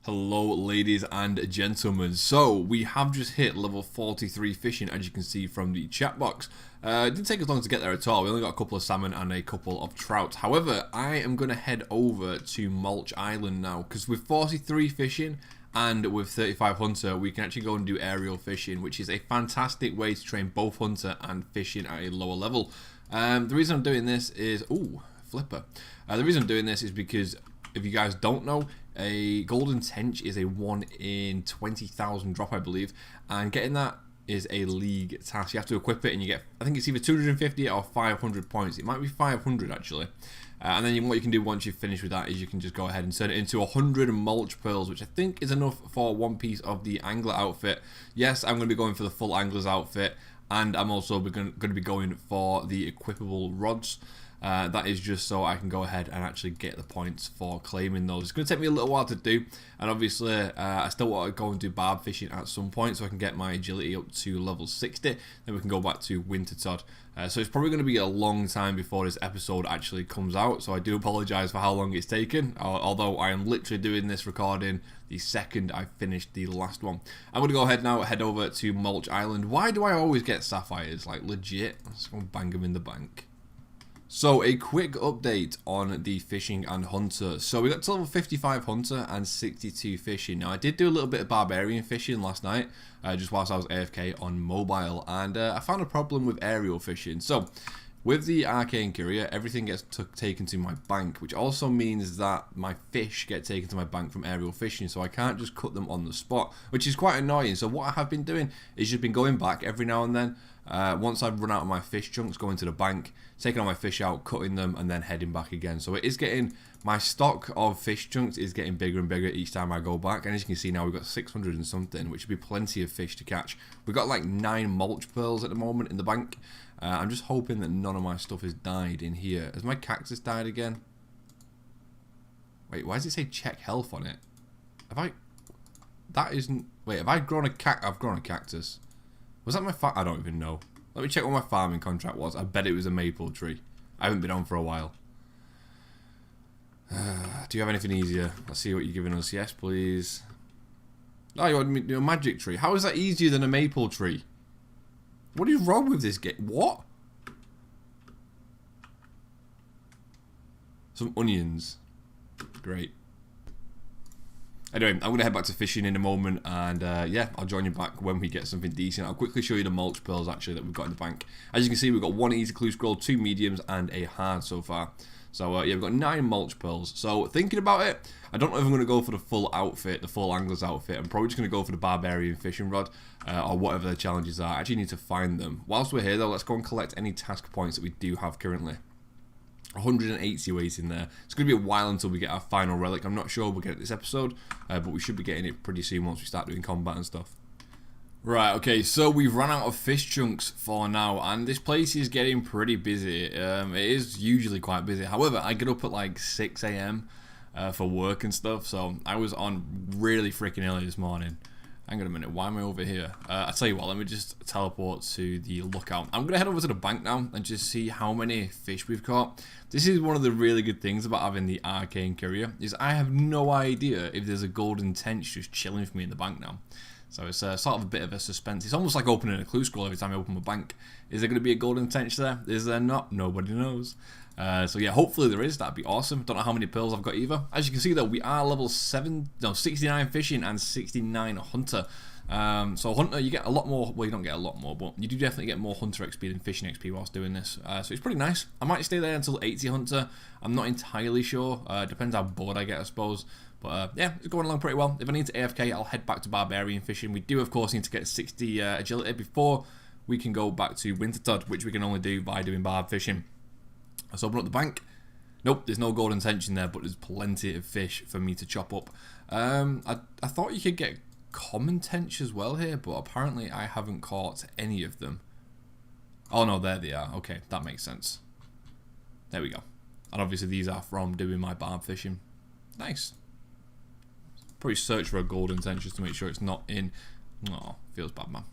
Hello ladies and gentlemen, so we have just hit level 43 fishing, as you can see from the chat box. It didn't take us long to get there at all. We only got a couple of salmon and a couple of trout. However, I am going to head over to Mulch Island now, because with 43 fishing and with 35 hunter, we can actually go and do aerial fishing, which is a fantastic way to train both hunter and fishing at a lower level. The reason I'm doing this is, flipper. The reason I'm doing this is because, if you guys don't know, a golden tench is a 1 in 20,000 drop, I believe, and getting that is a league task. You have to equip it and you get, I think it's either 250 or 500 points. It might be 500 actually. And then what you can do once you've finished with that is you can just go ahead and turn it into 100 mulch pearls, which I think is enough for one piece of the angler outfit. Yes, I'm going to be going for the full angler's outfit, and I'm also going to be going for the equipable rods. That is just so I can go ahead and actually get the points for claiming those. It's going to take me a little while to do, and obviously I still want to go and do barb fishing at some point so I can get my agility up to level 60. Then we can go back to winter Todd. So it's probably going to be a long time before this episode actually comes out, so I do apologise for how long it's taken, although I am literally doing this recording the second I finished the last one. I'm going to go ahead now, head over to Mulch Island. Why do I always get sapphires? Like, legit? Let's go and bang them in the bank. So a quick update on the fishing and hunter. So we got to level 55 hunter and 62 fishing. Now I did do a little bit of barbarian fishing last night, just whilst I was AFK on mobile, and I found a problem with aerial fishing. So with the arcane courier, everything gets taken to my bank, which also means that my fish get taken to my bank from aerial fishing, so I can't just cut them on the spot, which is quite annoying. So what I have been doing is just been going back every now and then. Once I've run out of my fish chunks, going to the bank, taking all my fish out, cutting them, and then heading back again. So it is getting, my stock of fish chunks is getting bigger and bigger each time I go back. And as you can see now, we've got 600 and something, which would be plenty of fish to catch. We've got like 9 mulch pearls at the moment in the bank. I'm just hoping that none of my stuff has died in here. Has my cactus died again? Wait, why does it say check health on it? Have I... That isn't... Wait, have I grown a I've grown a cactus. Was that my I don't even know. Let me check what my farming contract was. I bet it was a maple tree. I haven't been on for a while. Do you have anything easier? Let's see what you're giving us. Yes, please. Oh, you want me to do a magic tree? How is that easier than a maple tree? What is wrong with this game? What? Some onions. Great. Anyway, I'm going to head back to fishing in a moment, and yeah, I'll join you back when we get something decent. I'll quickly show you the mulch pearls actually that we've got in the bank. As you can see, we've got 1 easy clue scroll, 2 mediums, and a hard so far. So yeah, we've got 9 mulch pearls. So thinking about it, I don't know if I'm going to go for the full outfit, the full angler's outfit. I'm probably just going to go for the barbarian fishing rod, or whatever the challenges are. I actually need to find them. Whilst we're here though, let's go and collect any task points that we do have currently. 180 weight in there. It's going to be a while until we get our final relic. I'm not sure we'll get it this episode, but we should be getting it pretty soon once we start doing combat and stuff. Right, okay, so we've run out of fish chunks for now, and this place is getting pretty busy. It is usually quite busy. However, I get up at like 6 AM for work and stuff, so I was on really freaking early this morning. Hang on a minute, why am I over here? I'll tell you what, let me just teleport to the lookout. I'm going to head over to the bank now and just see how many fish we've caught. This is one of the really good things about having the arcane courier, is I have no idea if there's a golden tench just chilling for me in the bank now. So it's sort of a bit of a suspense. It's almost like opening a clue scroll every time I open my bank. Is there going to be a golden tench there? Is there not? Nobody knows. So yeah, hopefully there is. That'd be awesome. Don't know how many pearls I've got either. As you can see though, we are level 69 fishing and 69 hunter. So hunter, you get a lot more. Well, you don't get a lot more, but you do definitely get more hunter XP than fishing XP whilst doing this. So it's pretty nice. I might stay there until 80 hunter. I'm not entirely sure. Depends how bored I get, I suppose. But yeah, it's going along pretty well. If I need to AFK, I'll head back to barbarian fishing. We do, of course, need to get 60 agility before we can go back to winter Todd, which we can only do by doing barb fishing. Let's open up the bank. Nope, there's no golden tench in there, but there's plenty of fish for me to chop up. I thought you could get common tench as well here, but apparently I haven't caught any of them. Oh no, there they are. Okay, that makes sense. There we go. And obviously these are from doing my barb fishing. Nice. Probably search for a golden tench just to make sure it's not in. Oh, feels bad, man.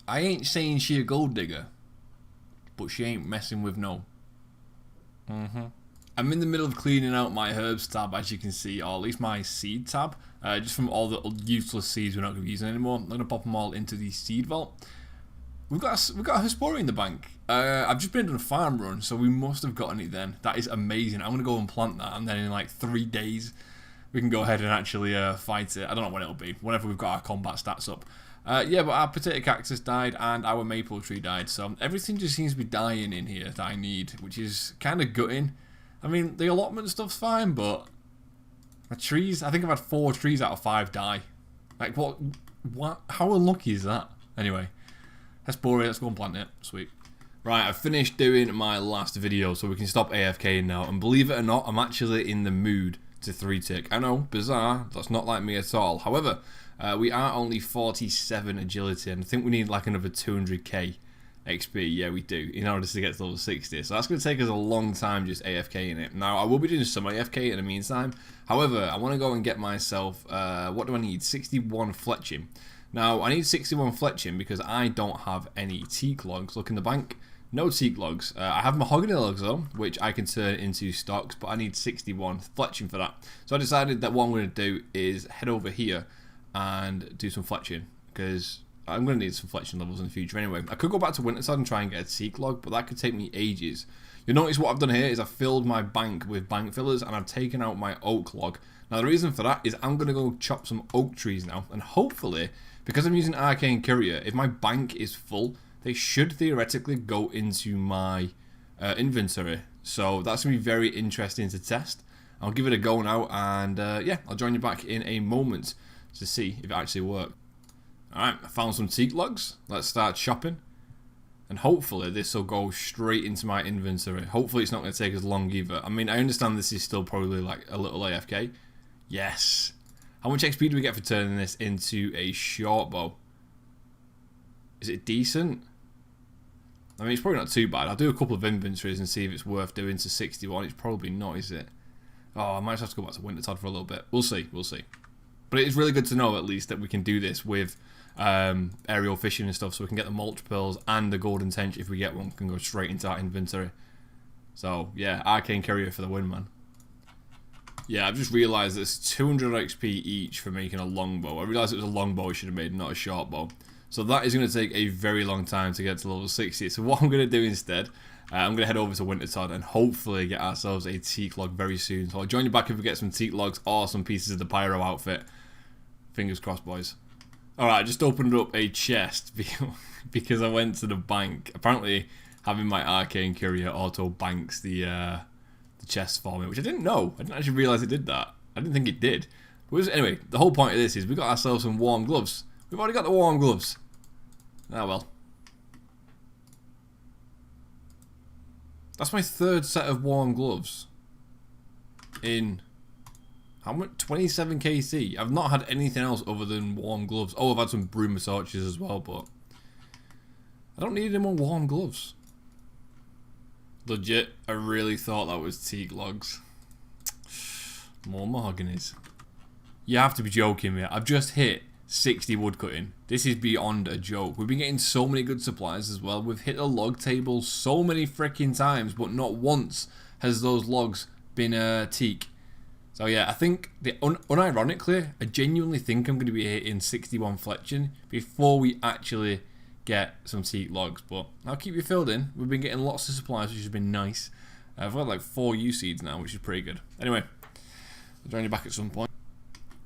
I ain't saying she a gold digger, but she ain't messing with no. I'm in the middle of cleaning out my herbs tab, as you can see, or at least my seed tab, just from all the useless seeds we're not going to be using anymore. I'm going to pop them all into the seed vault. We've got a Hespori in the bank. I've just been doing a farm run, so we must have gotten it then. That is amazing. I'm going to go and plant that, and then in like 3 days, we can go ahead and actually fight it. I don't know when it'll be, whenever we've got our combat stats up. Yeah, but our potato cactus died, and our maple tree died, so everything just seems to be dying in here that I need, which is kind of gutting. I mean, the allotment stuff's fine, but my trees, I think I've had 4 trees out of 5 die. Like, what, how unlucky is that? Anyway, Hespori, let's go and plant it. Sweet. Right, I've finished doing my last video, so we can stop AFKing now. And believe it or not, I'm actually in the mood to 3-tick. I know, bizarre, that's not like me at all. However, we are only 47 agility, and I think we need like another 200k XP. Yeah, we do, in order to get to level 60. So that's going to take us a long time just AFKing it. Now, I will be doing some AFK in the meantime. However, I want to go and get myself, what do I need? 61 fletching. Now, I need 61 fletching because I don't have any teak logs. Look in the bank. No teak logs. I have mahogany logs though, which I can turn into stocks, but I need 61 fletching for that. So I decided that what I'm going to do is head over here and do some fletching, because I'm going to need some fletching levels in the future anyway. I could go back to Winterside and try and get a teak log, but that could take me ages. You'll notice what I've done here is I've filled my bank with bank fillers, and I've taken out my oak log. Now the reason for that is I'm going to go chop some oak trees now, and hopefully, because I'm using Arcane Courier, if my bank is full, they should theoretically go into my inventory. So that's going to be very interesting to test. I'll give it a go now, and yeah, I'll join you back in a moment to see if it actually worked. Alright, I found some teak logs. Let's start chopping. And hopefully this will go straight into my inventory. Hopefully it's not going to take as long either. I mean, I understand this is still probably like a little AFK. Yes. How much XP do we get for turning this into a short bow? Is it decent? I mean, it's probably not too bad. I'll do a couple of inventories and see if it's worth doing to 61. It's probably not, is it? Oh, I might have to go back to Wintertod for a little bit. We'll see, we'll see. But it is really good to know, at least, that we can do this with aerial fishing and stuff, so we can get the mulch pearls and the golden tench, if we get one, can go straight into our inventory. So, yeah, Arcane Courier for the win, man. Yeah, I've just realised there's 200 XP each for making a longbow. I realised it was a longbow I should have made, not a short bow. So that is going to take a very long time to get to level 60. So what I'm going to do instead, I'm going to head over to Wintertod and hopefully get ourselves a teak log very soon. So I'll join you back if we get some teak logs or some pieces of the pyro outfit. Fingers crossed, boys. Alright, I just opened up a chest because I went to the bank. Apparently, having my Arcane Courier auto banks the chest for me, which I didn't know. I didn't actually realise it did that. I didn't think it did. But anyway, the whole point of this is we got ourselves some warm gloves. We've already got the warm gloves. Ah well. That's my 3rd set of warm gloves. In how much? 27 KC. I've not had anything else other than warm gloves. Oh, I've had some Bruma torches as well, but I don't need any more warm gloves. Legit, I really thought that was teak logs. More mahoganies. You have to be joking me. I've just hit 60 woodcutting. This is beyond a joke. We've been getting so many good supplies as well. We've hit a log table so many freaking times, but not once has those logs been teak. So yeah, I think, unironically, I genuinely think I'm going to be hitting 61 fletching before we actually get some teak logs. But I'll keep you filled in. We've been getting lots of supplies, which has been nice. I've got like 4 U seeds now, which is pretty good. Anyway, I'll join you back at some point.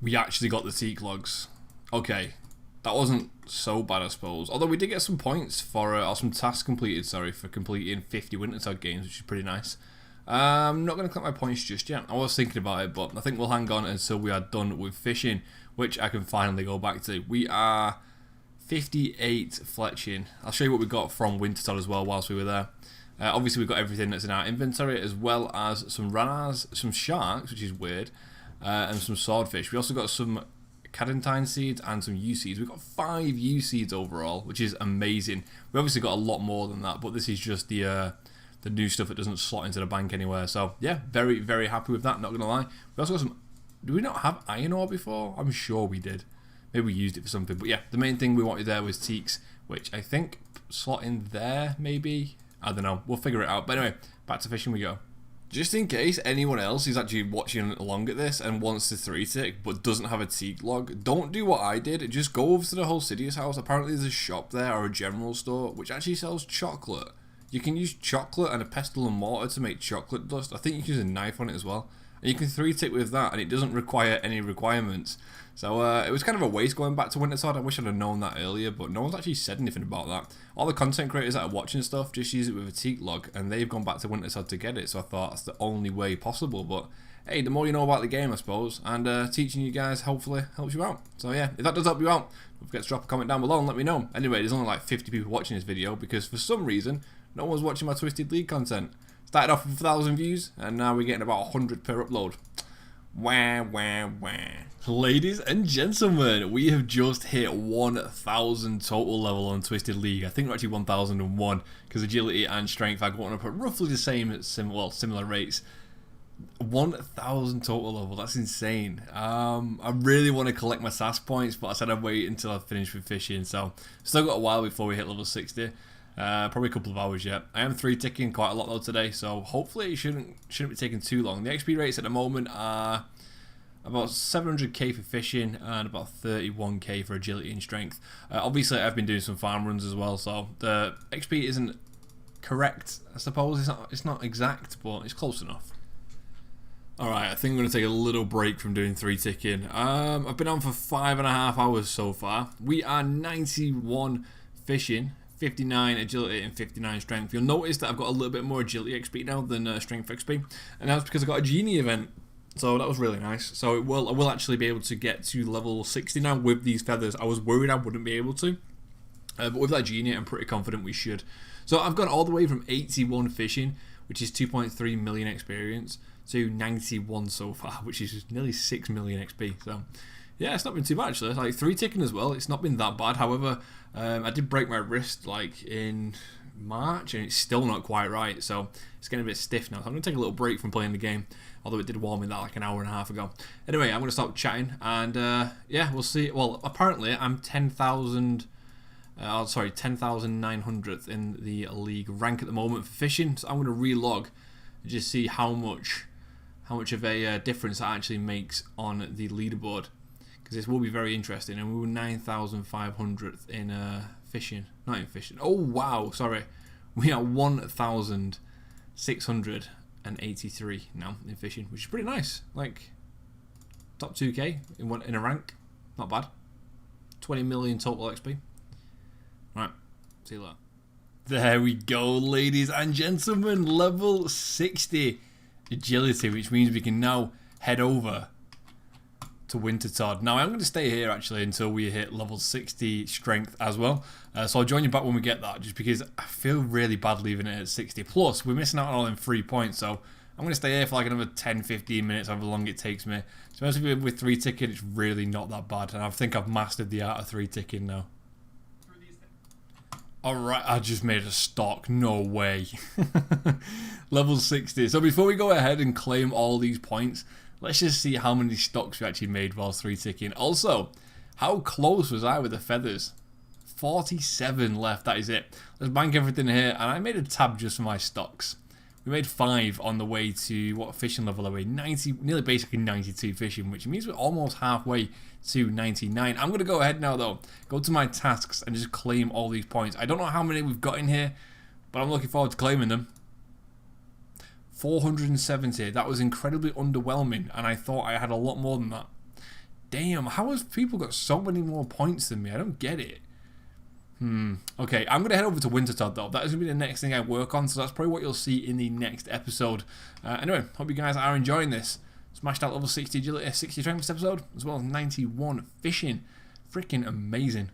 We actually got the teak logs. Okay, that wasn't so bad, I suppose. Although we did get some points for, or some tasks completed, sorry, for completing 50 Wintertod games, which is pretty nice. I'm not going to collect my points just yet. I was thinking about it, but I think we'll hang on until we are done with fishing, which I can finally go back to. We are 58 fletching. I'll show you what we got from Wintertod as well whilst we were there. Obviously, we've got everything that's in our inventory, as well as some ranars, some sharks, which is weird, and some swordfish. We also got some cadentine seeds and some U seeds. We've got 5 U seeds overall, which is amazing. We obviously got a lot more than that, but this is just the new stuff that doesn't slot into the bank anywhere. So yeah, very, very happy with that, not gonna lie. We also got some, do we not have iron ore before? I'm sure we did. Maybe we used it for something, but yeah, the main thing we wanted there was teaks, which I think slot in there, maybe? I don't know, we'll figure it out. But anyway, back to fishing we go. Just in case anyone else is actually watching along at this and wants to 3-tick but doesn't have a teak log, don't do what I did. Just go over to the whole Sidious house. Apparently there's a shop there, or a general store, which actually sells chocolate. You can use chocolate and a pestle and mortar to make chocolate dust. I think you can use a knife on it as well. And you can 3-tick with that, and it doesn't require any requirements. So it was kind of a waste going back to Wintertod. I wish I'd have known that earlier, but no one's actually said anything about that. All the content creators that are watching stuff just use it with a teak log, and they've gone back to Wintertod to get it. So I thought that's the only way possible. But hey, the more you know about the game, I suppose, and teaching you guys hopefully helps you out. So yeah, if that does help you out, don't forget to drop a comment down below and let me know. Anyway, there's only like 50 people watching this video because for some reason no one's watching my Twisted League content. Started off with 1,000 views, and now we're getting about 100 per upload. Wah, wah, wah. Ladies and gentlemen, we have just hit 1,000 total level on Twisted League. I think we're actually 1,001 because agility and strength are going up at roughly the same, similar rates. 1,000 total level, that's insane. I really want to collect my SAS points, but I said I'd wait until I finish with fishing, so still got a while before we hit level 60. Probably a couple of hours yet. I am 3-ticking quite a lot though today, so hopefully it shouldn't be taking too long. The XP rates at the moment are about 700k for fishing and about 31k for agility and strength. Obviously I've been doing some farm runs as well, so the XP isn't correct, I suppose. It's not exact, but it's close enough. Alright, I think I'm going to take a little break from doing 3-ticking. I've been on for 5.5 hours so far. We are 91 fishing, 59 agility and 59 strength. You'll notice that I've got a little bit more agility XP now than strength XP, and that's because I got a genie event, so that was really nice. So I will actually be able to get to level 60 now with these feathers. I was worried I wouldn't be able to, but with that genie I'm pretty confident we should. So I've gone all the way from 81 fishing, which is 2.3 million experience, to 91 so far, which is nearly 6 million XP. So yeah, it's not been too bad actually. Like 3-ticking as well, it's not been that bad. However, I did break my wrist like in March, and it's still not quite right, so it's getting a bit stiff now. So I'm going to take a little break from playing the game, although it did warm me that like an hour and a half ago. Anyway, I'm going to stop chatting, and yeah, we'll see. Well, apparently I'm 10,000. Sorry, 10,900th in the league rank at the moment for fishing. So I'm going to relog and just see how much of a difference that actually makes on the leaderboard, because this will be very interesting. And we were 9,500th in fishing, not in fishing. Oh wow, sorry, we are 1,683 now in fishing, which is pretty nice. Like top 2k in a rank, not bad. 20 million total XP. Right, see you later. There we go, ladies and gentlemen, level 60 agility, which means we can now head over to Wintertod. Now I'm going to stay here actually until we hit level 60 strength as well, so I'll join you back when we get that, just because I feel really bad leaving it at 60. Plus we're missing out on all them 3 points, so I'm going to stay here for like another 10-15 minutes, however long it takes me. So honestly, with 3-ticking it's really not that bad, and I think I've mastered the art of 3-ticking now. Alright, I just made a stock, no way. Level 60. So before we go ahead and claim all these points, let's just see how many stocks we actually made while 3-ticking. Also, how close was I with the feathers? 47 left, that is it. Let's bank everything here, and I made a tab just for my stocks. We made 5 on the way to, what fishing level are we? 90, nearly basically 92 fishing, which means we're almost halfway to 99. I'm going to go ahead now though, go to my tasks and just claim all these points. I don't know how many we've got in here, but I'm looking forward to claiming them. 470, that was incredibly underwhelming, and I thought I had a lot more than that. Damn, how has people got so many more points than me? I don't get it. Okay, I'm going to head over to Wintertod though. That is going to be the next thing I work on, so that's probably what you'll see in the next episode. Anyway, hope you guys are enjoying this. Smashed out level 60 agility, 60 strength this episode, as well as 91 fishing. Freaking amazing.